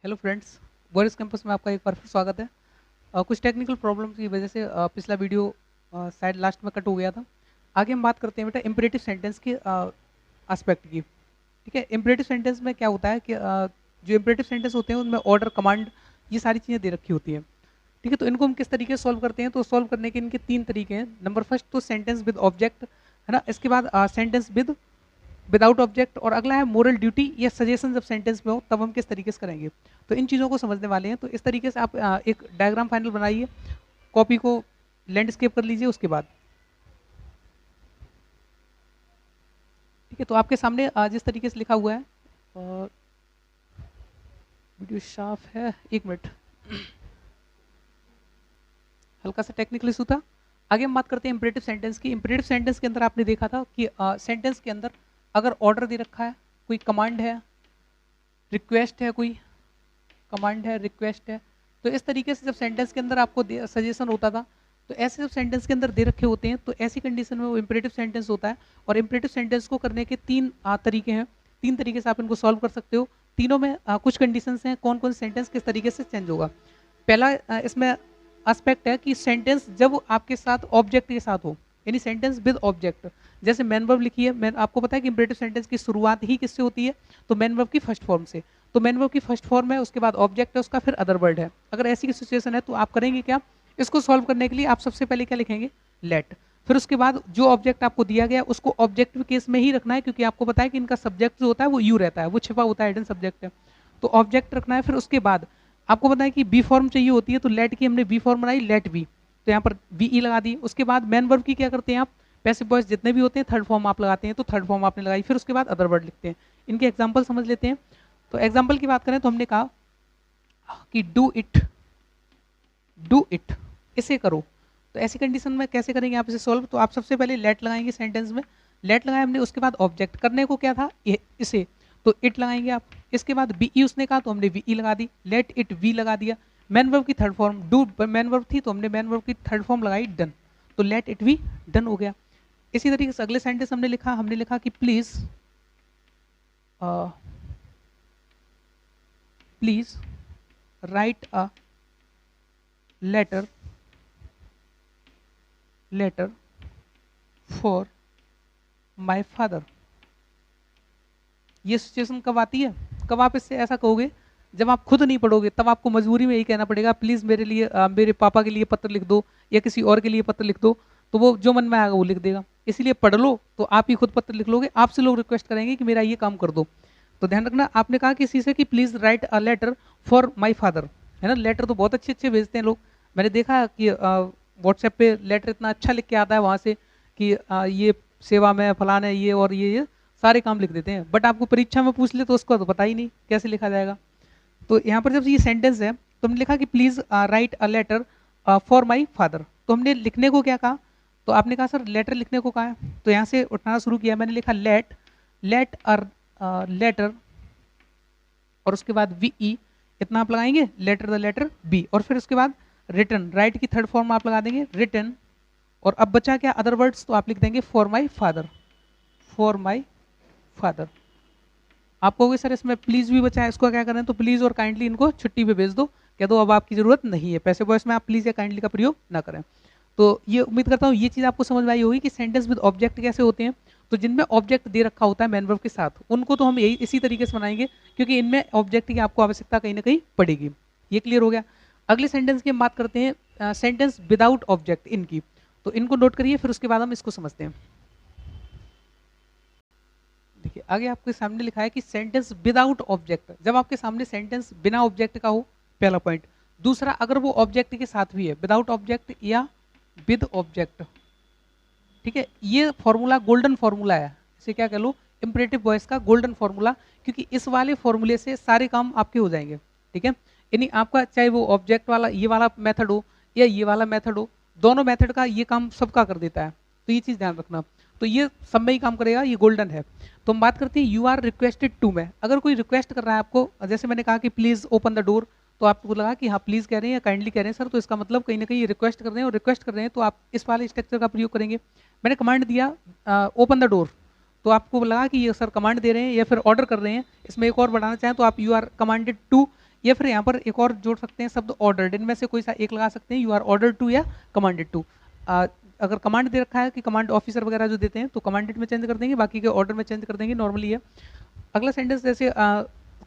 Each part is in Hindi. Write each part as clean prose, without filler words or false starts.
हेलो फ्रेंड्स, बोरिस कैंपस में आपका एक बार फिर स्वागत है। कुछ टेक्निकल प्रॉब्लम की वजह से पिछला वीडियो शायद लास्ट में कट हो गया था। आगे हम बात करते हैं बेटा इम्परेटिव सेंटेंस के एस्पेक्ट की। ठीक है, इम्परेटिव सेंटेंस में क्या होता है कि जो इम्परेटिव सेंटेंस होते हैं उनमें ऑर्डर, कमांड, ये सारी चीज़ें दे रखी होती हैं। ठीक है, तो इनको हम किस तरीके से सॉल्व करते हैं? तो सॉल्व करने के इनके 3 तरीके हैं। नंबर फर्स्ट तो सेंटेंस विद ऑब्जेक्ट, है ना। इसके बाद सेंटेंस विदाउट ऑब्जेक्ट, और अगला है मोरल ड्यूटी या सजेशन। जब सेंटेंस में हो तब हम किस तरीके से करेंगे, तो इन चीज़ों को समझने वाले हैं। तो इस तरीके से आप एक डायग्राम फाइनल बनाइए, कॉपी को लैंडस्केप कर लीजिए उसके बाद। ठीक है, तो आपके सामने जिस तरीके से लिखा हुआ है, और वीडियो साफ है, एक मिनट, हल्का सा टेक्निकल इशू था। आगे हम बात करते हैं इंपरेटिव सेंटेंस की। इंपरेटिव सेंटेंस के अंदर आपने देखा था कि सेंटेंस के अंदर अगर ऑर्डर दे रखा है, कोई कमांड है, रिक्वेस्ट है, कोई कमांड है, रिक्वेस्ट है, तो इस तरीके से जब सेंटेंस के अंदर आपको सजेशन होता था, तो ऐसे जब सेंटेंस के अंदर दे रखे होते हैं तो ऐसी कंडीशन में वो इंपरेटिव सेंटेंस होता है। और इंपरेटिव सेंटेंस को करने के 3 तरीके हैं। 3 तरीके से आप इनको सॉल्व कर सकते हो। तीनों में कुछ कंडीशंस हैं, कौन कौन सेंटेंस किस तरीके से चेंज होगा। पहला इसमें एस्पेक्ट है कि सेंटेंस जब आपके साथ ऑब्जेक्ट के साथ हो, यानी सेंटेंस विद ऑब्जेक्ट। जैसे मैन वर्ब लिखी है, मैन, आपको पता है कि इंपरेटिव सेंटेंस की शुरुआत ही किससे होती है? तो मैन वर्ब की फर्स्ट फॉर्म से। तो मैन वर्ब की फर्स्ट फॉर्म है, उसके बाद ऑब्जेक्ट है उसका, फिर अदर वर्ड है। अगर ऐसी की सिचुएशन है तो आप करेंगे क्या? इसको सॉल्व करने के लिए आप सबसे पहले क्या लिखेंगे? लेट। फिर उसके बाद जो ऑब्जेक्ट आपको दिया गया उसको ऑब्जेक्टिव केस में ही रखना है, क्योंकि आपको पता है कि इनका सब्जेक्ट जो होता है वो यू रहता है, वो छिपा होता है, हिडन सब्जेक्ट है। तो ऑब्जेक्ट रखना है। फिर उसके बाद आपको पता है कि बी फॉर्म चाहिए होती है, तो लेट की हमने बी फॉर्म बनाई, लेट बी, तो यहाँ पर वी ई लगा दी। उसके बाद मैन वर्ब की क्या करते हैं आप? पैसिव वॉइस जितने भी होते हैं थर्ड फॉर्म आप लगाते हैं, तो थर्ड फॉर्म आपने लगाई। फिर उसके बाद अदर वर्ड लिखते हैं। इनके एग्जाम्पल समझ लेते हैं। तो एग्जाम्पल की बात करें तो हमने कहा कि डू इट, इसे करो। तो ऐसी कंडीशन में कैसे करेंगे आप इसे सॉल्व? तो आप सबसे पहले लेट लगाएंगे सेंटेंस में, लेट लगाया हमने, उसके बाद ऑब्जेक्ट करने को क्या था? इसे, तो इट लगाएंगे आप। इसके बाद बी ई उसने कहा तो हमने वी ई लगा दी, लेट इट वी लगा दिया। मैन वर्ब की third form do man verb थी, तो हमने मैन वर्ब की थर्ड फॉर्म लगाई, डन। तो लेट इट वी, डन हो गया। इसी तरीके से अगले सेंटेंस हमने लिखा कि please please write a letter letter for my father. ये सिचुएशन कब आती है? कब आप इससे ऐसा कहोगे? जब आप खुद नहीं पढ़ोगे, तब आपको मजबूरी में यही कहना पड़ेगा, प्लीज मेरे लिए मेरे पापा के लिए पत्र लिख दो, या किसी और के लिए पत्र लिख दो। तो वो जो मन में आएगा वो लिख देगा। इसीलिए पढ़ लो तो आप ही खुद पत्र लिख लोगे, आपसे लोग रिक्वेस्ट करेंगे कि मेरा ये काम कर दो। तो ध्यान रखना, आपने कहा किसी से कि please write a letter for my father, है ना। लेटर तो बहुत अच्छे अच्छे भेजते हैं लोग। मैंने देखा कि व्हाट्सएप पे लेटर इतना अच्छा लिख के आता है वहां से कि ये सेवा में फलाना है, ये और ये सारे काम लिख देते हैं। बट आपको परीक्षा में पूछ ले तो उसका तो पता ही नहीं कैसे लिखा जाएगा। तो यहाँ पर जब ये सेंटेंस है तो हमने लिखा कि please write a letter for my father, तो हमने लिखने को क्या कहा? तो आपने कहा सर लेटर लिखने को कहा है, तो यहाँ से उठाना शुरू किया। मैंने लिखा लेट, लेट अ लेटर, और उसके बाद वी ई, इतना आप लगाएंगे, लेटर द लेटर बी, और फिर उसके बाद रिटर्न, राइट की थर्ड फॉर्म आप लगा देंगे, रिटर्न। और अब बचा क्या? अदर वर्ड्स, तो आप लिख देंगे for my father, for my father. आप कहोगे सर इसमें प्लीज भी बचा है, इसको क्या करें? तो प्लीज और काइंडली इनको छुट्टी पे भेज दो, कह दो अब आपकी जरूरत नहीं है। पैसे वॉइस में आप प्लीज या काइंडली का प्रयोग ना करें। तो ये उम्मीद करता हूँ ये चीज आपको समझ में आई होगी कि सेंटेंस विद ऑब्जेक्ट कैसे होते हैं। तो जिनमें ऑब्जेक्ट दे रखा होता है मैन वर्ब के साथ, उनको तो हम यही इसी तरीके से बनाएंगे, क्योंकि इनमें ऑब्जेक्ट की आपको आवश्यकता कहीं ना कहीं पड़ेगी। ये क्लियर हो गया। अगले सेंटेंस की हम बात करते हैं सेंटेंस विदाउट ऑब्जेक्ट इनकी। तो इनको नोट करिए, फिर उसके बाद हम इसको समझते हैं। देखिए आगे आपके सामने लिखा है कि सेंटेंस विदाउट ऑब्जेक्ट, जब आपके सामने सेंटेंस बिना ऑब्जेक्ट का हो, पहला पॉइंट। दूसरा, अगर वो ऑब्जेक्ट के साथ भी है, विदाउट ऑब्जेक्ट या विद ऑब्जेक्ट। ठीक है, ये फॉर्मूला गोल्डन फॉर्मूला है, इसे क्या कह लो? इंपरेटिव वॉइस का गोल्डन फॉर्मूला, क्योंकि इस वाले फॉर्मूले से सारे काम आपके हो जाएंगे। ठीक है, यानी आपका चाहे वो ऑब्जेक्ट वाला ये वाला मेथड हो या ये वाला मेथड हो, दोनों मेथड का ये काम सबका कर देता है। तो ये चीज ध्यान रखना। तो ये सब में ही काम करेगा, ये गोल्डन है। तो हम बात करते हैं यू आर रिक्वेस्टेड टू में। अगर कोई रिक्वेस्ट कर रहा है आपको, जैसे मैंने कहा कि प्लीज ओपन द डोर, तो आपको लगा कि हाँ प्लीज कह रहे हैं या काइंडली कह रहे हैं सर, तो इसका मतलब कहीं ना कहीं रिक्वेस्ट कर रहे हैं, और रिक्वेस्ट कर रहे हैं तो आप इस वाले स्ट्रक्चर का प्रयोग करेंगे। मैंने कमांड दिया ओपन द डोर, तो आपको लगा कि ये सर कमांड दे रहे हैं या फिर ऑर्डर कर रहे हैं। इसमें एक और बढ़ाना चाहें तो आप यू आर कमांडेड टू, या फिर यहाँ पर एक और जोड़ सकते हैं शब्द ऑर्डर्ड, इनमें से कोई सा एक लगा सकते हैं, यू आर ऑर्डर्ड टू या कमांडेड टू। अगर कमांड दे रखा है कि कमांड ऑफिसर वगैरह जो देते हैं तो कमांडेड में चेंज कर देंगे, बाकी के ऑर्डर में चेंज कर देंगे नॉर्मली है। अगला सेंटेंस जैसे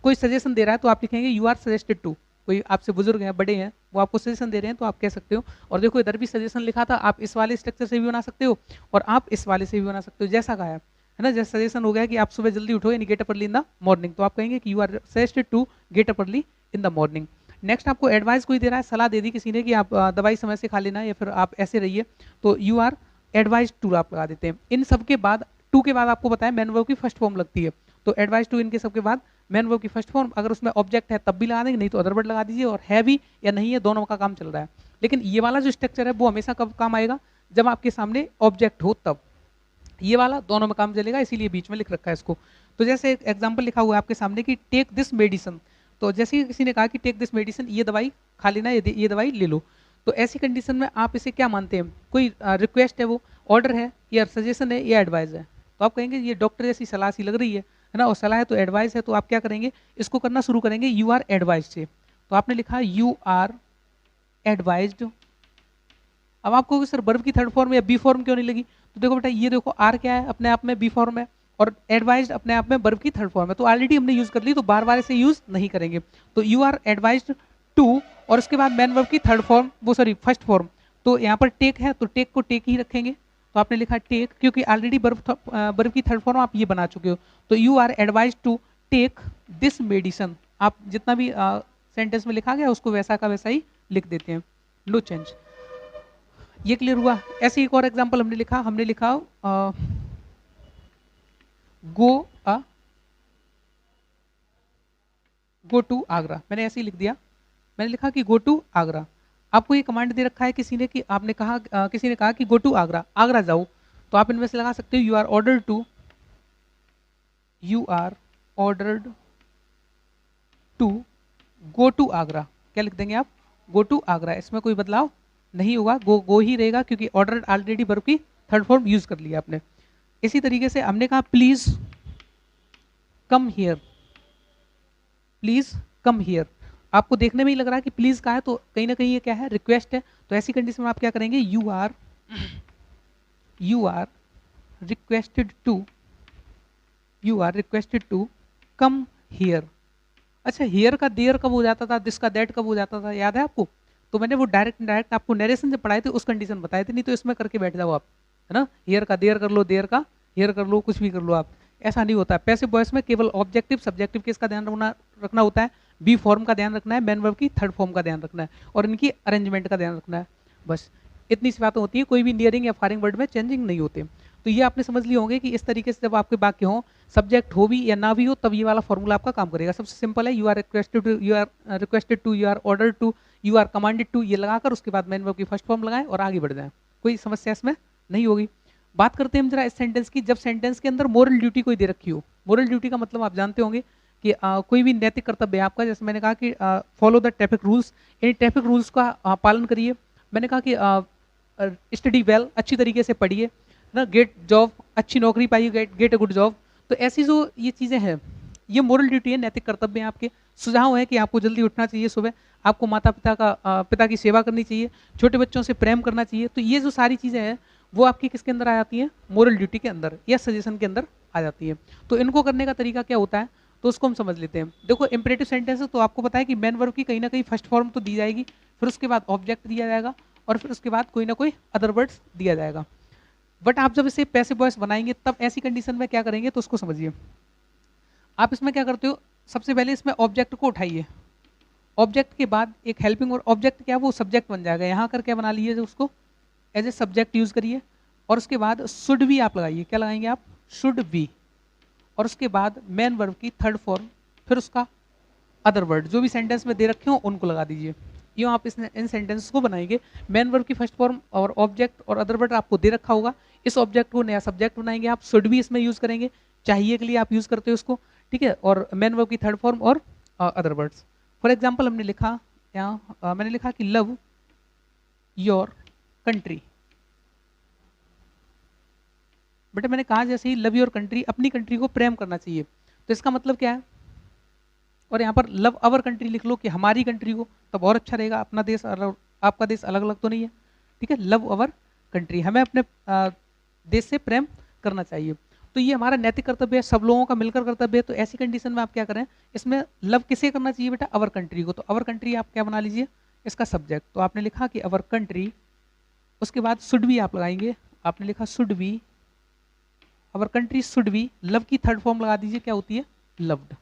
कोई सजेशन दे रहा है तो आप लिखेंगे यू आर सजेस्टेड टू। कोई आपसे बुजुर्ग हैं, बड़े हैं, वो आपको सजेशन दे रहे हैं तो आप कह सकते हो। और देखो इधर भी सजेशन लिखा था, आप इस वाले स्ट्रक्चर से भी बना सकते हो और आप इस वाले से भी बना सकते हो, जैसा कहा है ना। जैसे सजेशन हो गया कि आप सुबह जल्दी उठो यानी get up early in the morning, तो आप कहेंगे कि you are suggested to get up early in the morning. Next आपको एडवाइस कोई दे रहा है, सलाह दे दी किसी ने कि आप दवाई समय से खा लेना या फिर आप ऐसे रहिए, तो यू आर एडवाइज टू आप लगा देते हैं। इन सब के बाद टू के बाद आपको बताया मेन वर्ब की फर्स्ट फॉर्म लगती है, तो एडवाइज टू इनके सबके बाद मेन वर्ब की फर्स्ट फॉर्म। अगर उसमें ऑब्जेक्ट है तब भी लगा देंगे, नहीं तो अदर वर्ड लगा दीजिए। और है भी या नहीं है दोनों का काम चल रहा है। लेकिन ये वाला जो स्ट्रक्चर है वो हमेशा कब काम आएगा, जब आपके सामने ऑब्जेक्ट हो तब। ये वाला दोनों में काम चलेगा, इसीलिए बीच में लिख रखा है इसको। तो जैसे एक एग्जांपल लिखा हुआ है आपके सामने कि टेक दिस मेडिसिन, तो जैसे ही किसी ने कहा कि टेक दिस मेडिसिन, ये दवाई खा लेना, ये दवाई ले लो, तो ऐसी कंडीशन में आप इसे क्या मानते हैं, कोई रिक्वेस्ट है, वो ऑर्डर है या सजेशन है या एडवाइस है। तो आप कहेंगे ये डॉक्टर जैसी सलाह सी लग रही है ना, और सलाह है तो एडवाइस है, तो आप क्या करेंगे, इसको करना शुरू करेंगे यू आर एडवाइज से। तो आपने लिखा यू आर एडवाइज्ड। अब आपको सर वर्ब की थर्ड फॉर्म या बी फॉर्म क्यों नहीं लगी, तो देखो बेटा ये देखो आर क्या है, अपने आप में बी फॉर्म है, और एडवाइज्ड अपने आप में वर्ब की थर्ड फॉर्म है, तो ऑलरेडी हमने यूज कर ली, तो बार बार इसे यूज नहीं करेंगे। तो यू आर एडवाइज्ड टू, और उसके बाद मेन वर्ब की थर्ड फॉर्म, वो सॉरी फर्स्ट फॉर्म, तो यहाँ पर टेक है तो टेक को टेक ही रखेंगे। तो आपने लिखा टेक, क्योंकि ऑलरेडी वर्ब की थर्ड फॉर्म आप ये बना चुके हो। तो you are advised to take this medicine, आप जितना भी सेंटेंस में लिखा गया उसको वैसा का वैसा ही लिख देते हैं, नो चेंज। ये क्लियर हुआ। ऐसे एक और एग्जांपल हमने लिखा गो टू आगरा, मैंने ऐसे ही लिख दिया, मैंने लिखा कि गो टू आगरा। आपको ये कमांड दे रखा है किसी ने कि आपने कहा किसी ने कहा कि गो टू आगरा, आगरा जाओ, तो आप इनमें से लगा सकते हो you are ordered to go to Agra. क्या लिख देंगे आप, गो टू आगरा, इसमें कोई बदलाव नहीं होगा, गो ही रहेगा, क्योंकि ऑर्डर ऑलरेडी वर्ब की थर्ड फॉर्म यूज कर लिया आपने। इसी तरीके से हमने कहा please come here, please come here, आपको देखने में ही लग रहा है कि प्लीज का है, तो कहीं ना कहीं ये क्या है, रिक्वेस्ट है। तो ऐसी कंडीशन में आप क्या करेंगे, you are requested to come here. अच्छा, हियर का देयर कब हो जाता था, दिस का दैट कब हो जाता था, याद है आपको? तो मैंने वो डायरेक्ट आपको नरेशन जब पढ़ाए थे उस कंडीशन बताए थे, नहीं तो इसमें करके बैठ जाओ आप, है ना। हियर का देयर कर लो, देयर का हियर कर लो, कुछ भी कर लो आप, ऐसा नहीं होता। पैसिव वॉइस में केवल ऑब्जेक्टिव सब्जेक्टिव केस का ध्यान रखना होता है, बी फॉर्म का ध्यान रखना है, मेन वर्ब की थर्ड फॉर्म का ध्यान रखना है, और इनकी अरेंजमेंट का ध्यान रखना है, बस इतनी सी बातें होती है। कोई भी नियरिंग या फारिंग वर्ड में चेंजिंग नहीं होते। तो ये आपने समझ लिए होंगे कि इस तरीके से जब आपके वाक्य हो, सब्जेक्ट हो भी या ना भी हो, तब ये वाला फॉर्मूला आपका काम करेगा। सबसे सिंपल है, you are requested to, you are order to, you are commanded to, ये लगाकर उसके बाद मेन वर्ब की फर्स्ट फॉर्म लगाएं और आगे बढ़ जाएं, कोई समस्या इसमें नहीं होगी। बात करते हैं हम जरा इस सेंटेंस की, जब सेंटेंस के अंदर मोरल ड्यूटी कोई दे रखी हो। मोरल ड्यूटी का मतलब आप जानते होंगे कि कोई भी नैतिक कर्तव्य है आपका, जैसे मैंने कहा कि फॉलो द ट्रैफिक रूल्स, यानी ट्रैफिक रूल्स का पालन करिए। मैंने कहा कि स्टडी वेल, अच्छी तरीके से पढ़िए ना, गेट जॉब, अच्छी नौकरी पाइए, गेट अ गुड जॉब। तो ऐसी जो ये चीज़ें हैं, ये मोरल ड्यूटी है, नैतिक कर्तव्य हैं आपके। सुझाव है कि आपको जल्दी उठना चाहिए सुबह, आपको माता पिता की सेवा करनी चाहिए, छोटे बच्चों से प्रेम करना चाहिए। तो ये जो सारी चीज़ें हैं वो आपकी किसके अंदर आ जाती हैं, मोरल ड्यूटी के अंदर या सजेशन के अंदर आ जाती है। तो इनको करने का तरीका क्या होता है, तो उसको हम समझ लेते हैं। देखो इंपरेटिव सेंटेंस है तो आपको पता है कि मेन वर्ब की कहीं ना कहीं फर्स्ट फॉर्म तो दी जाएगी, फिर उसके बाद ऑब्जेक्ट दिया जाएगा, और फिर उसके बाद कोई ना कोई अदर वर्ड्स दिया जाएगा। बट आप जब इसे पैसिव वॉइस बनाएंगे तब ऐसी कंडीशन में क्या करेंगे, तो उसको समझिए। आप इसमें क्या करते हो, सबसे पहले इसमें ऑब्जेक्ट को उठाइए, ऑब्जेक्ट के बाद एक हेल्पिंग, और ऑब्जेक्ट क्या, वो सब्जेक्ट बन जाएगा, यहाँ कर क्या बना लीजिए उसको एज ए सब्जेक्ट यूज करिए, और उसके बाद शुड बी आप लगाइए, क्या लगाएंगे आप, शुड बी, और उसके बाद मेन वर्ब की थर्ड फॉर्म, फिर उसका अदर वर्ड जो भी सेंटेंस में दे रखे हो उनको लगा दीजिए। यूँ आप इन सेंटेंस को बनाएंगे। मेन वर्ब की फर्स्ट फॉर्म और ऑब्जेक्ट और अदर वर्ड आपको दे रखा होगा, इस ऑब्जेक्ट को नया सब्जेक्ट बनाएंगे आप, शुड भी इसमें यूज करेंगे, चाहिए के लिए आप यूज करते हो उसको, ठीक है, और मेन वर्ब की थर्ड फॉर्म और अदर वर्ड्स। फॉर एग्जाम्पल हमने लिखा यहाँ, मैंने लिखा कि लव योर कंट्री। बेटा मैंने कहा जैसे ही लव योर कंट्री, अपनी कंट्री को प्रेम करना चाहिए, तो इसका मतलब क्या है, और यहाँ पर लव अवर कंट्री लिख लो कि हमारी कंट्री को, तब और अच्छा रहेगा। अपना देश अलग, आपका देश अलग अलग तो नहीं है, ठीक है। लव अवर कंट्री, हमें अपने देश से प्रेम करना चाहिए। तो ये हमारा नैतिक कर्तव्य है, सब लोगों का मिलकर कर्तव्य है। तो ऐसी कंडीशन में आप क्या करें, इसमें लव किसे करना चाहिए बेटा, अवर कंट्री को। तो अवर कंट्री आप क्या बना लीजिए, इसका सब्जेक्ट। तो आपने लिखा कि अवर कंट्री, उसके बाद शुड बी आप लगाएंगे, आपने लिखा should be, our country should be, love की थर्ड फॉर्म लगा दीजिए, क्या होती है, लव्ड।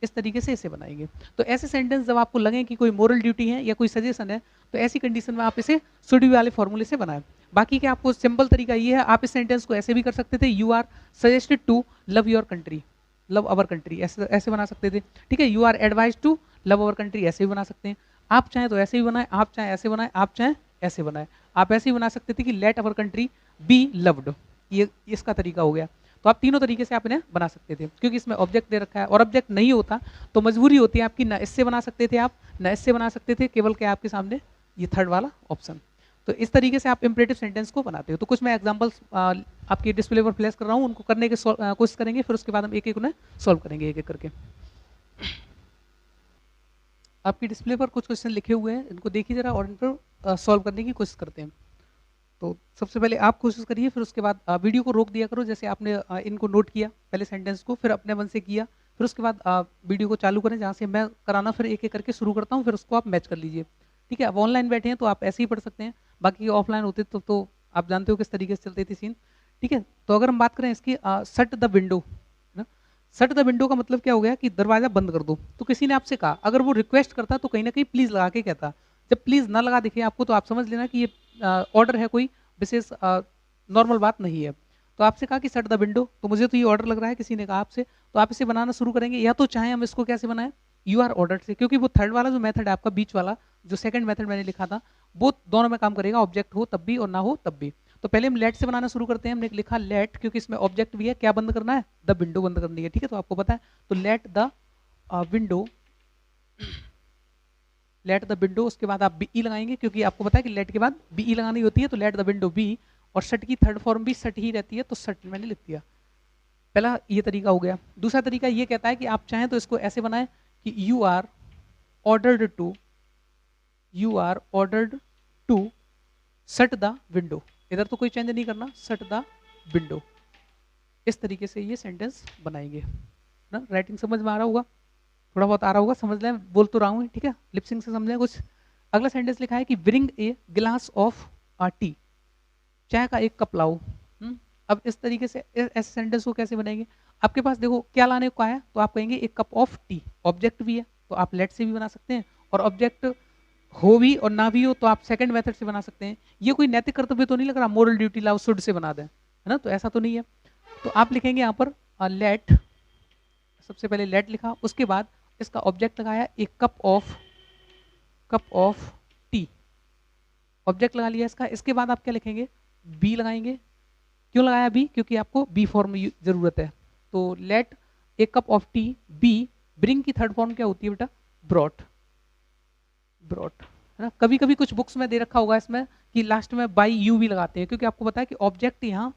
इस तरीके से इसे बनाएंगे। तो ऐसे सेंटेंस जब आपको लगे कि कोई मोरल ड्यूटी है या कोई सजेशन है, तो ऐसी कंडीशन में आप इसे शुड बी वाले फॉर्मूले से बनाएं। बाकी के आपको सिंपल तरीका ये है, आप इस सेंटेंस को ऐसे भी कर सकते थे, you are suggested to love your country, love our country, ऐसे ऐसे बना सकते थे, ठीक है। You are advise to love our country, ऐसे भी बना सकते हैं। आप चाहें तो ऐसे भी बनाए, आप चाहें ऐसे बनाए, आप चाहें ऐसे बनाए। आप ऐसे ही बना सकते थे कि let our country be loved, ये इसका तरीका हो गया। तो आप तीनों तरीके से आप इन्हें बना सकते थे, क्योंकि इसमें ऑब्जेक्ट दे रखा है, और ऑब्जेक्ट नहीं होता तो मजबूरी होती है आपकी, ना इससे बना सकते थे आप, ना इससे बना सकते थे, केवल क्या आपके सामने ये थर्ड वाला ऑप्शन। तो इस तरीके से आप इंपरेटिव सेंटेंस को बनाते हो। तो कुछ मैं एग्जांपल्स आपकी डिस्प्ले पर फ्लैश कर रहा हूँ, उनको करने की कोशिश करेंगे, फिर उसके बाद हम एक एक उन्हें सॉल्व करेंगे एक एक करके। आपकी डिस्प्ले पर कुछ क्वेश्चन लिखे हुए हैं, इनको देखिए जरा और इन पर सॉल्व करने की कोशिश करते हैं। तो सबसे पहले आप कोशिश करिए, फिर उसके बाद वीडियो को रोक दिया करो, जैसे आपने इनको नोट किया पहले सेंटेंस को, फिर अपने मन से किया, फिर उसके बाद वीडियो को चालू करें जहाँ से मैं कराना फिर एक एक करके शुरू करता हूँ, फिर उसको आप मैच कर लीजिए, ठीक है। अब ऑनलाइन बैठे हैं तो आप ऐसे ही पढ़ सकते हैं, बाकी ऑफलाइन होते तो आप जानते हो किस तरीके से चलते थे सीन, ठीक है। तो अगर हम बात करें इसकी shut the window, shut the window का मतलब क्या हो गया कि दरवाजा बंद कर दो। तो किसी ने आपसे कहा, अगर वो रिक्वेस्ट करता तो कहीं ना कहीं प्लीज लगा के कहता, जब प्लीज ना लगा दिखे आपको तो आप समझ लेना कि ये ऑर्डर है, कोई विशेष नॉर्मल बात नहीं है। तो आपसे कहा कि शट द विंडो, तो मुझे तो ये ऑर्डर लग रहा है किसी ने कहा आपसे, तो आप इसे बनाना शुरू करेंगे। या तो चाहे हम इसको कैसे बनाएं, यू आर ऑर्डर से, क्योंकि वो थर्ड वाला जो मेथड है आपका, बीच वाला जो सेकंड मेथड मैंने लिखा था, वो दोनों में काम करेगा, ऑब्जेक्ट हो तब भी और ना हो तब भी। तो पहले हम लेट से बनाना शुरू करते हैं। हमने लिखा लेट, क्योंकि इसमें ऑब्जेक्ट भी है, क्या बंद करना है, द विंडो बंद करनी है, ठीक है। तो आपको पता है, तो let the window, let the window, उसके बाद आप बी लगाएंगे, क्योंकि आपको पता है कि लेट के बाद बी लगानी होती है, तो लेट द विंडो बी, और शट की थर्ड फॉर्म भी शट ही रहती है, तो शट मैंने लिख दिया। पहला ये तरीका हो गया। दूसरा तरीका ये कहता है कि आप चाहें तो इसको ऐसे बनाएं कि you are ordered to, you are ordered to shut the window, इधर तो कोई चेंज नहीं करना, शट द विंडो। इस तरीके से ये सेंटेंस बनाएंगे ना। राइटिंग समझ में आ रहा होगा, थोड़ा बहुत आ रहा होगा, समझ लें, बोल तो रहा हूँ, ठीक है, लिपसिंग से समझें कुछ। अगला सेंटेंस लिखा है कि bring a glass of T, चाय का एक कप लाओ। अब इस तरीके से ऐसे सेंटेंस को कैसे बनाएंगे, आपके पास देखो क्या लाने को है, तो आप कहेंगे एक कप ऑफ टी, ऑब्जेक्ट भी है तो आप लेट से भी बना सकते हैं, और ऑब्जेक्ट हो भी और ना भी हो तो आप सेकंड मेथड से बना सकते हैं। ये कोई नैतिक कर्तव्य तो नहीं लग रहा, मोरल ड्यूटी लाओ शुड से बना दें, है ना, तो ऐसा तो नहीं है। तो आप लिखेंगे यहाँ पर लेट, सबसे पहले लेट लिखा, उसके बाद इसका ऑब्जेक्ट लगाया एक कप ऑफ टी, ऑब्जेक्ट लगा लिया इसका। इसके बाद आप क्या लिखेंगे, बी लगाएंगे। क्यों लगाया बी, क्योंकि आपको बी फॉर्म जरूरत है। तो लेट एक cup of tea be, bring की थर्ड फॉर्म क्या होती है बेटा, ब्रॉट, ब्रॉट, है ना। कभी कभी कुछ बुक्स में दे रखा होगा इसमें कि लास्ट में बाई यू भी लगाते हैं, क्योंकि आपको पता है कि ऑब्जेक्ट यहाँ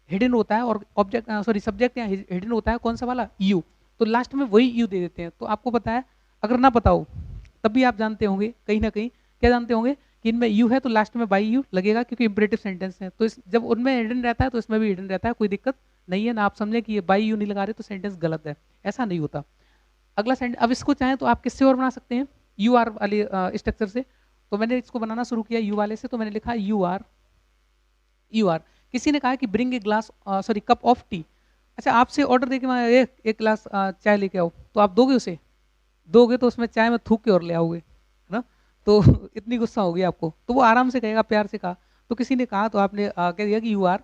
हिडन होता है, और ऑब्जेक्ट सॉरी सब्जेक्ट यहाँ हिडन होता है, कौन सा वाला, यू, तो लास्ट में वही यू दे देते हैं। तो आपको पता है, अगर ना पता हो तब भी आप जानते होंगे कहीं ना कहीं, क्या जानते होंगे कि इनमें यू है तो लास्ट में बाई यू लगेगा, क्योंकि इंपरेटिव सेंटेंस है। तो जब उनमें हिडन रहता है तो इसमें भी हिडन रहता है, कोई दिक्कत नहीं है ना। आप समझे कि ये बाई यू नहीं लगा रहे तो सेंटेंस गलत है, ऐसा नहीं होता। अगला सेंटेंस, अब इसको चाहें तो आप किससे और बना सकते हैं, यू आर वाले स्ट्रक्चर से। तो मैंने इसको बनाना शुरू किया यू वाले से, तो मैंने लिखा यू आर, यू आर, किसी ने कहा कि bring a glass sorry cup of T, अच्छा आपसे ऑर्डर देके मैं एक ग्लास चाय लेके आओ, तो आप दोगे उसे, दोगे तो उसमें चाय में थूक के और ले आओगे, है ना। तो इतनी गुस्सा होगी आपको, तो वो आराम से कहेगा, प्यार से कहा। तो किसी ने कहा तो आपने कह दिया कि यू आर,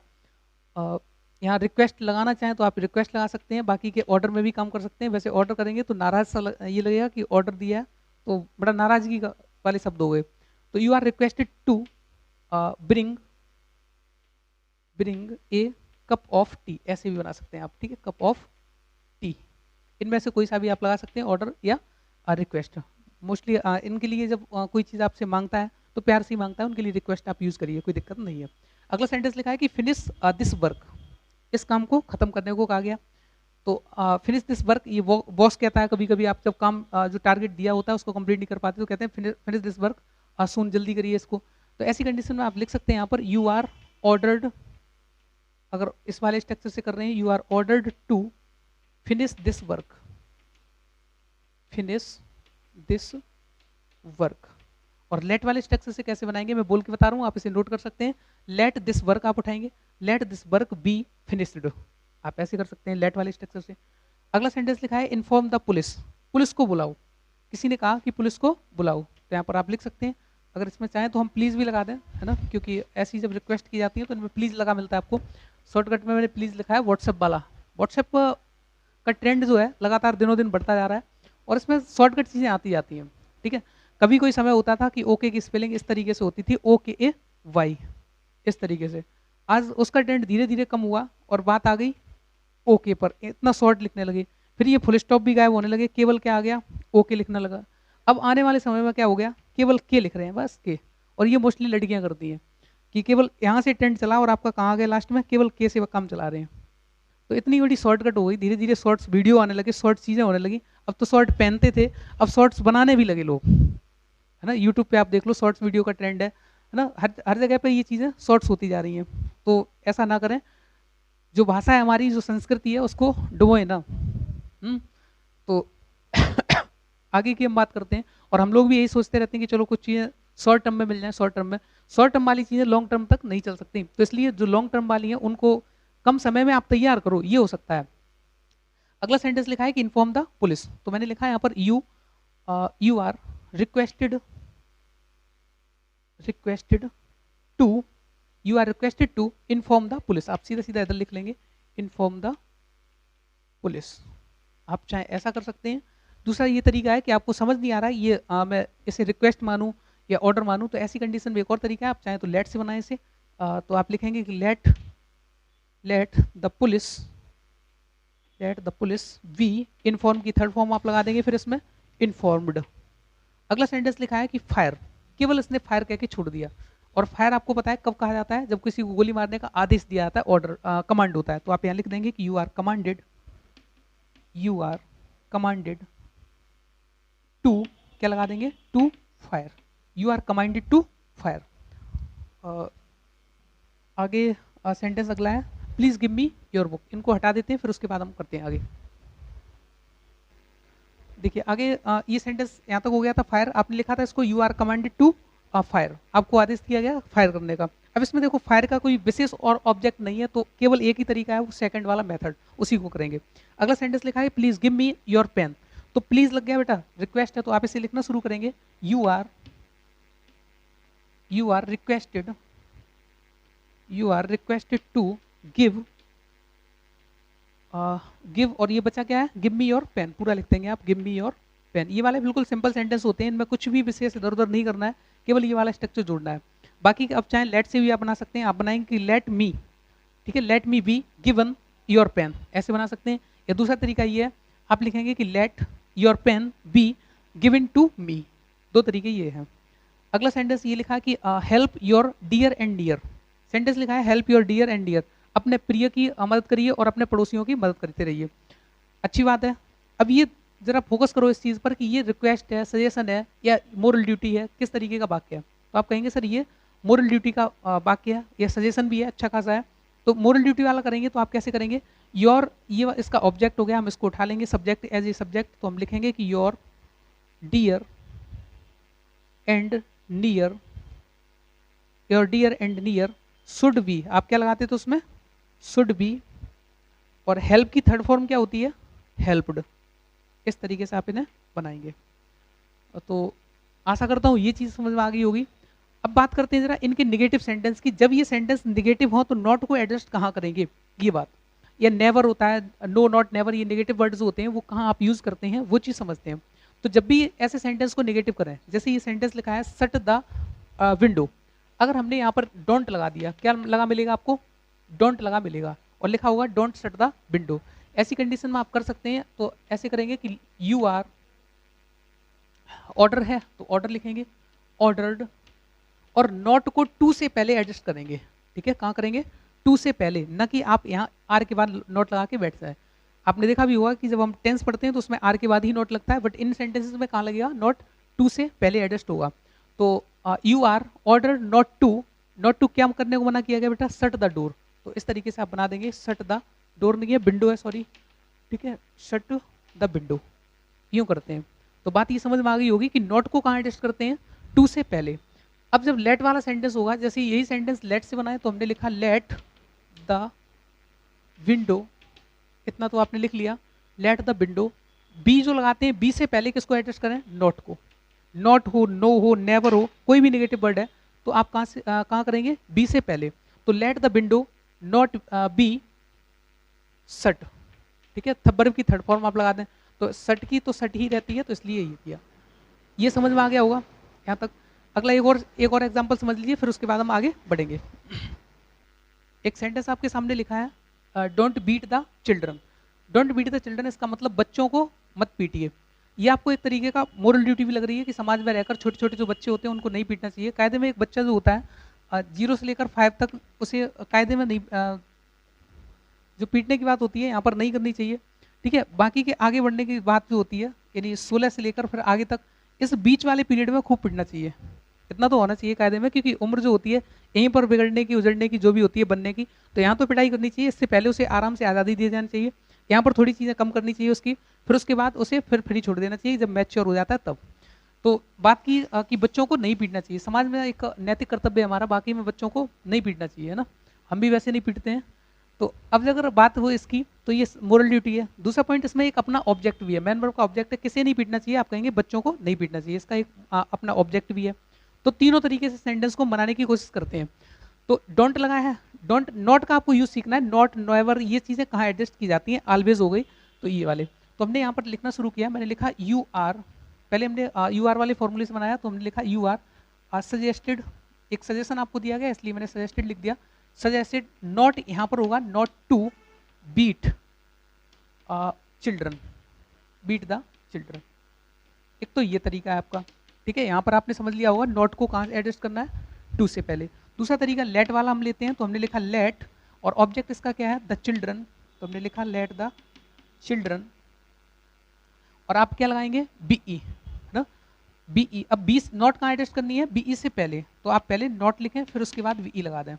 यहाँ रिक्वेस्ट लगाना चाहें तो आप रिक्वेस्ट लगा सकते हैं, बाकी के ऑर्डर में भी काम कर सकते हैं। वैसे ऑर्डर करेंगे तो नाराज सा ये लगेगा कि ऑर्डर दिया है, तो बड़ा नाराजगी वाले शब्द हो गए। तो you are requested to bring a cup of tea, ऐसे भी बना सकते हैं आप, ठीक है, कप ऑफ टी। इनमें से कोई सा भी आप लगा सकते हैं, ऑर्डर या रिक्वेस्ट। मोस्टली इनके लिए जब कोई चीज़ आपसे मांगता है तो प्यार से ही मांगता है, उनके लिए रिक्वेस्ट आप यूज़ करिए, कोई दिक्कत नहीं है। अगला सेंटेंस लिखा है कि फिनिश दिस वर्क, इस काम को खत्म करने को कहा गया। तो फिनिश दिस वर्क, ये बॉस कहता है कभी कभी आप जब काम जो टारगेट दिया होता है उसको कंप्लीट नहीं कर पाते तो कहते हैं फिनिश दिस वर्क सून, जल्दी करिए इसको। तो ऐसी कंडीशन में आप लिख सकते हैं यहाँ पर यू आर ऑर्डर्ड, अगर इस वाले स्ट्रक्चर से कर रहे हैं, you are ordered to finish this work, finish this work. और लेट वाले स्ट्रक्चर से कैसे बनाएंगे मैं बोल के बता रहा हूँ, आप इसे नोट कर सकते हैं। लेट दिस वर्क आप उठाएंगे, let this work be finished, आप ऐसे कर सकते हैं लेट वाले स्ट्रक्चर से। अगला सेंटेंस लिखा है इन्फॉर्म द पुलिस, पुलिस को बुलाओ, किसी ने कहा कि पुलिस को बुलाओ, तो यहाँ पर आप लिख सकते हैं। अगर इसमें चाहें तो हम प्लीज़ भी लगा दें, है ना, क्योंकि ऐसी जब रिक्वेस्ट की जाती है तो इनमें प्लीज़ लगा मिलता है आपको। शॉर्टकट में मैंने प्लीज़ लिखा है व्हाट्सएप वाला। व्हाट्सएप का ट्रेंड जो है लगातार दिनों दिन बढ़ता जा रहा है और इसमें शॉर्टकट चीज़ें आती जाती हैं, ठीक है। कभी कोई समय होता था कि ओके की स्पेलिंग इस तरीके से होती थी, OKAY, इस तरीके से। आज उसका ट्रेंड धीरे धीरे कम हुआ और बात आ गई ओके पर, इतना शॉर्ट लिखने लगे। फिर ये फुल स्टॉप भी गायब होने लगे, केवल क्या आ गया, ओके लिखना लगा। अब आने वाले समय में क्या हो गया, केवल के लिख रहे हैं, बस के। और ये मोस्टली लड़कियां करती हैं कि केवल यहाँ से ट्रेंड चला और आपका कहाँ गया लास्ट में, केवल के से काम चला रहे हैं। तो इतनी बड़ी शॉर्टकट हो गई, धीरे धीरे शॉर्ट्स वीडियो आने लगे, शॉर्ट चीज़ें होने लगी। अब तो शॉर्ट पहनते थे, अब शॉर्ट्स बनाने भी लगे लोग, है ना। यूट्यूब पे आप देख लो, शॉर्ट्स वीडियो का ट्रेंड है ना, हर जगह पे ये चीज़ें शॉर्ट्स होती जा रही हैं। तो ऐसा ना करें, जो भाषा है हमारी, जो संस्कृति है, उसको डुबोए ना। तो आगे की हम बात करते हैं। और हम लोग भी यही सोचते रहते हैं कि चलो कुछ चीज़ें शॉर्ट टर्म में मिल जाए, शॉर्ट टर्म में। शॉर्ट टर्म वाली चीज़ें लॉन्ग टर्म तक नहीं चल सकती, तो इसलिए जो लॉन्ग टर्म वाली हैं उनको कम समय में आप तैयार करो, ये हो सकता है। अगला सेंटेंस लिखा है कि इन्फॉर्म द पुलिस, तो मैंने लिखा है यहाँ पर you are requested to inform the police, आप सीधा सीधा इधर लिख लेंगे इन्फॉर्म द पुलिस। आप चाहे ऐसा कर सकते हैं। दूसरा ये तरीका है कि आपको समझ नहीं आ रहा है ये मैं इसे रिक्वेस्ट मानूं या ऑर्डर मानूं, तो ऐसी कंडीशन में एक और तरीका है, आप चाहें तो लेट से बनाएं इसे। तो आप लिखेंगे कि let the police be inform, की थर्ड फॉर्म आप लगा देंगे फिर इसमें इन्फॉर्म्ड। अगला सेंटेंस लिखा है कि फायर, केवल इसने फायर कह के छोड़ दिया। और फायर आपको पता है कब कहा जाता है, जब किसी को गोली मारने का आदेश दिया जाता है, ऑर्डर कमांड होता है। तो आप यहाँ लिख देंगे कि यू आर कमांडेड टू, क्या लगा देंगे, to fire, you are commanded to fire. आगे सेंटेंस अगला है please give me your book, इनको हटा देते हैं फिर उसके बाद हम करते हैं आगे। देखिए आगे ये सेंटेंस यहाँ तक हो गया था फायर, आपने लिखा था इसको you are commanded to fire, आपको आदेश दिया गया फायर करने का। अब इसमें देखो फायर का कोई विशेष और ऑब्जेक्ट नहीं है, तो केवल एक ही तरीका है, वो सेकंड वाला मेथड, उसी को करेंगे। अगला सेंटेंस लिखा है please give me your pen, तो प्लीज लग गया बेटा, रिक्वेस्ट है तो आप इसे लिखना शुरू करेंगे you are requested to give और ये बचा क्या है, गिव मी योर पेन, पूरा लिख देंगे आप, गिव मी योर पेन। ये वाले बिल्कुल सिंपल सेंटेंस होते हैं, इनमें कुछ भी विशेष इधर उधर नहीं करना है, केवल ये वाला स्ट्रक्चर जोड़ना है। बाकी अब चाहे लेट से भी आप बना सकते हैं, आप बनाएंगे कि लेट मी, ठीक है, let me be given your pen, ऐसे बना सकते हैं। या दूसरा तरीका ये है, आप लिखेंगे कि let your pen be given to me, दो तरीके ये हैं। अगला सेंटेंस ये लिखा है कि help your dear and dear, sentence लिखा है help your dear and dear, अपने प्रिय की मदद करिए और अपने पड़ोसियों की मदद करते रहिए। अच्छी बात है। अब ये जरा फोकस करो इस चीज़ पर कि ये रिक्वेस्ट है, सजेशन है या मोरल ड्यूटी है, किस तरीके का वाक्य है। तो आप कहेंगे सर ये मोरल ड्यूटी का वाक्य है, या सजेशन भी है, अच्छा खासा है। तो मोरल ड्यूटी वाला करेंगे तो आप कैसे करेंगे, योर, ये इसका ऑब्जेक्ट हो गया, हम इसको उठा लेंगे सब्जेक्ट एज ए सब्जेक्ट, तो हम लिखेंगे कि your dear and near, your dear and near should be, आप क्या लगाते तो उसमें शुड बी, और हेल्प की थर्ड फॉर्म क्या होती है, हेल्प्ड। इस तरीके से आप इन्हें बनाएंगे। तो आशा करता हूँ ये चीज़ समझ में आ गई होगी। अब बात करते हैं जरा इनके निगेटिव सेंटेंस की। जब ये सेंटेंस निगेटिव हो तो नॉट को एडजस्ट कहाँ करेंगे, ये बात, या नेवर होता है, नो नॉट नेवर, ये निगेटिव वर्ड्स होते हैं, वो कहाँ आप यूज़ करते हैं वो चीज़ समझते हैं। तो जब भी ऐसे सेंटेंस को निगेटिव करें, जैसे ये सेंटेंस लिखा है शट द विंडो, अगर हमने यहाँ पर डोंट लगा दिया, क्या लगा मिलेगा आपको, डोंट लगा मिलेगा, और लिखा होगा डोंट शट द विंडो। ऐसी कंडीशन में आप कर सकते हैं, तो ऐसे करेंगे कि यू आर, ऑर्डर है तो ऑर्डर लिखेंगे ऑर्डर्ड, और नॉट को टू से पहले एडजस्ट करेंगे, ठीक है, कहाँ करेंगे, टू से पहले, ना कि आप यहाँ आर के बाद नॉट लगा के बैठ जाए। आपने देखा भी होगा कि जब हम टेंस पढ़ते हैं तो उसमें आर के बाद ही नॉट लगता है, बट इन सेंटेंसेस में कहाँ लगेगा, नॉट टू से पहले एडजस्ट होगा। तो you are order not to क्या करने को मना किया गया बेटा, शट द डोर। तो इस तरीके से आप बना देंगे, शट द डोर नहीं है, विंडो है, सॉरी, ठीक है, शट द विंडो, यूं करते हैं। तो बात ये समझ में आ गई होगी कि नॉट को कहाँ एडजस्ट करते हैं, टू से पहले। अब जब लेट वाला सेंटेंस होगा, जैसे यही सेंटेंस लेट से बना है तो हमने लिखा लेट द विंडो, इतना तो आपने लिख लिया, लेट द विंडो। बी जो लगाते हैं, बी से पहले किसको एडजस्ट करें, नॉट को। नॉट हो, नो हो, नेवर हो, कोई भी नेगेटिव वर्ड है तो आप कहाँ से कहाँ करेंगे, बी से पहले। तो let the window not be सट, ठीक है, वर्ब की थर्ड फॉर्म आप लगा दें, तो सट की तो सट ही रहती है, तो इसलिए ये किया। ये समझ में आ गया होगा यहाँ तक। अगला एक और एग्जांपल समझ लीजिए, फिर उसके बाद हम आगे बढ़ेंगे। एक सेंटेंस आपके सामने लिखा है, don't beat the children. Don't beat the children, इसका मतलब बच्चों को मत पीटिए। ये आपको एक तरीके का मोरल ड्यूटी भी लग रही है कि समाज में रहकर छोटे छोटे जो बच्चे होते हैं उनको नहीं पीटना चाहिए। कायदे में एक बच्चा जो होता है 0 से लेकर 5 तक, उसे कायदे में नहीं, जो पीटने की बात होती है यहाँ पर नहीं करनी चाहिए, ठीक है। बाकी के आगे बढ़ने की बात जो होती है, यानी 16 से लेकर फिर आगे तक, इस बीच वाले पीरियड में खूब पीटना चाहिए, इतना तो होना चाहिए कायदे में, क्योंकि उम्र जो होती है यहीं पर बिगड़ने की, उजड़ने की जो भी होती है, बनने की, तो यहाँ तो पिटाई करनी चाहिए। इससे पहले उसे आराम से आज़ादी दी जानी चाहिए, यहाँ पर थोड़ी चीज़ें कम करनी चाहिए उसकी, फिर उसके बाद उसे फिर फ्री छोड़ देना चाहिए जब मैच्योर हो जाता है तब। तो बात की कि बच्चों को नहीं पीटना चाहिए, समाज में एक नैतिक कर्तव्य है हमारा, बाकी में बच्चों को नहीं पीटना चाहिए, है ना, हम भी वैसे नहीं पीटते हैं। तो अब अगर बात हो इसकी, तो ये मोरल ड्यूटी है। दूसरा पॉइंट, इसमें एक अपना ऑब्जेक्ट भी है, मैन वर्ब का ऑब्जेक्ट है, किसे नहीं पीटना चाहिए, आप कहेंगे बच्चों को नहीं पीटना चाहिए, इसका एक अपना ऑब्जेक्ट भी है। तो तीनों तरीके से सेंटेंस को बनाने की कोशिश करते हैं। तो डोंट लगा है, डोंट, नॉट का आपको यूज सीखना है, नॉट, नेवर, ये चीज़ें कहाँ एडजस्ट की जाती हैं, ऑलवेज हो गई, तो ये वाले। तो हमने यहाँ पर लिखना शुरू किया, मैंने लिखा यू आर, पहले हमने यू आर वाले फॉर्मूले से बनाया, तो हमने लिखा यू आर सजेस्टेड, एक सजेशन आपको दिया गया इसलिए मैंने सजेस्टेड लिख दिया, सजेस्टेड नॉट, यहाँ पर होगा not to beat children, beat the children. एक तो ये तरीका है आपका, ठीक है, यहाँ पर आपने समझ लिया होगा नॉट को कहाँ एडजस्ट करना है, टू से पहले। दूसरा तरीका लेट वाला हम लेते हैं, तो हमने लिखा लेट, और ऑब्जेक्ट इसका क्या है, द चिल्ड्रन, तो हमने लिखा लेट द चिल्ड्रन, और आप क्या लगाएंगे, बीई ना, बीई। अब बी नॉट कहाँ एडजस्ट करनी है, बीई से पहले, तो आप पहले नॉट लिखें फिर उसके बाद वीई लगा दें।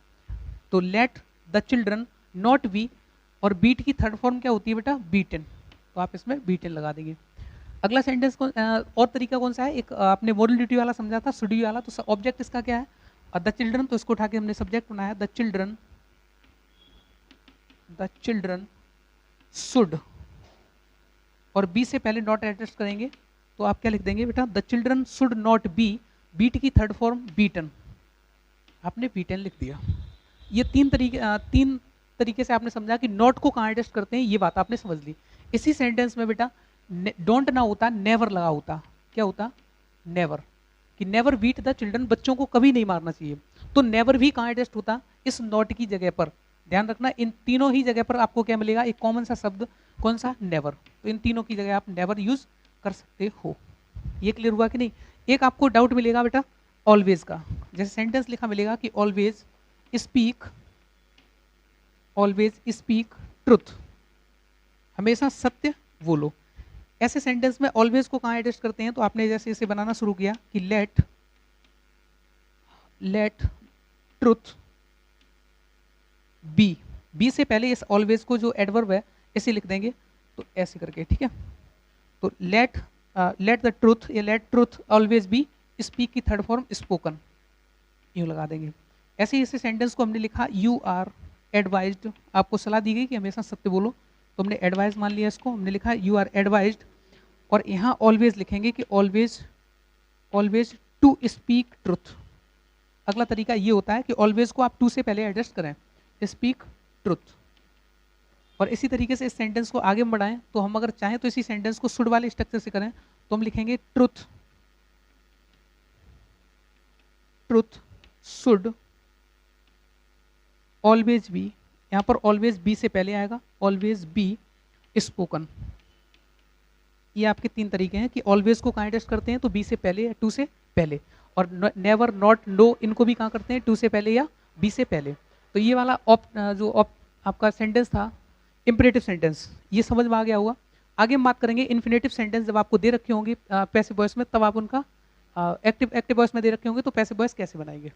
तो let the children not be, और बीट की थर्ड फॉर्म क्या होती है बेटा, बीटन, तो आप इसमें बीटन लगा देंगे। अगला सेंटेंस को और तरीका कौन सा है, एक आपने मोरल ड्यूटी वाला समझा था, शुड वाला, तो ऑब्जेक्ट इसका क्या है, द चिल्ड्रन, तो इसको उठा के हमने सब्जेक्ट बनाया, द चिल्ड्रन शुड, और बी से पहले नॉट एडजस्ट करेंगे, तो आप क्या लिख देंगे बेटा, the children should not be, beat की थर्ड फॉर्म बीटन, आपने बीटन लिख दिया। ये तीन तरीके से आपने समझा कि नॉट को कहाँ एडजस्ट करते हैं, ये बात आपने समझ ली। इसी सेंटेंस में बेटा डोंट ना होता, नेवर लगा होता, क्या होता, नेवर, कि नेवर बीट द चिल्ड्रन, बच्चों को कभी नहीं मारना चाहिए, तो नेवर भी कहाँ एडजस्ट होता, इस नॉट की जगह पर। ध्यान रखना, इन तीनों ही जगह पर आपको क्या मिलेगा, एक कॉमन सा शब्द, कौन सा, नेवर, तो इन तीनों की जगह आप नेवर यूज कर सकते हो। ये क्लियर हुआ कि नहीं। एक आपको डाउट मिलेगा बेटा ऑलवेज का, जैसे सेंटेंस लिखा मिलेगा कि ऑलवेज स्पीक ट्रुथ, हमेशा सत्य बोलो। ऐसे सेंटेंस में ऑलवेज को कहाँ एडजस्ट करते हैं, तो आपने जैसे इसे बनाना शुरू किया कि लेट ट्रुथ बी से पहले इस ऑलवेज को जो एडवर्ब है इसे लिख देंगे, तो ऐसे करके, ठीक है। तो लेट द ट्रुथ, या let truth always be, speak की थर्ड फॉर्म स्पोकन, यूँ लगा देंगे। ऐसे ही इस सेंटेंस को हमने लिखा यू आर एडवाइज्ड, आपको सलाह दी गई कि हमेशा सत्य बोलो, तो हमने एडवाइज मान लिया इसको, हमने लिखा यू आर एडवाइज्ड, और यहाँ ऑलवेज लिखेंगे कि ऑलवेज टू स्पीक ट्रुथ। अगला तरीका ये होता है कि ऑलवेज को आप टू से पहले एडजस्ट करें, स्पीक ट्रुथ। और इसी तरीके से इस सेंटेंस को आगे बढ़ाएं, तो हम अगर चाहें तो इसी सेंटेंस को शुड वाले स्ट्रक्चर से करें, तो हम लिखेंगे ट्रुथ शुड ऑलवेज बी, यहाँ पर ऑलवेज बी से पहले आएगा, ऑलवेज बी स्पोकन। ये आपके तीन तरीके हैं कि ऑलवेज को कहाँ एडजस्ट करते हैं, तो बी से पहले या टू से पहले, और नेवर, नॉट, नो, इनको भी कहाँ करते हैं, टू से पहले या बी से पहले। तो ये वाला आपका सेंटेंस था, इम्परेटिव सेंटेंस, ये समझ में आ गया होगा। आगे हम बात करेंगे इन्फिनेटिव सेंटेंस, जब आपको दे रखे होंगे पैसिव वॉइस में, तब आप उनका एक्टिव वॉइस में दे रखे होंगे तो पैसिव वॉइस कैसे बनाएंगे।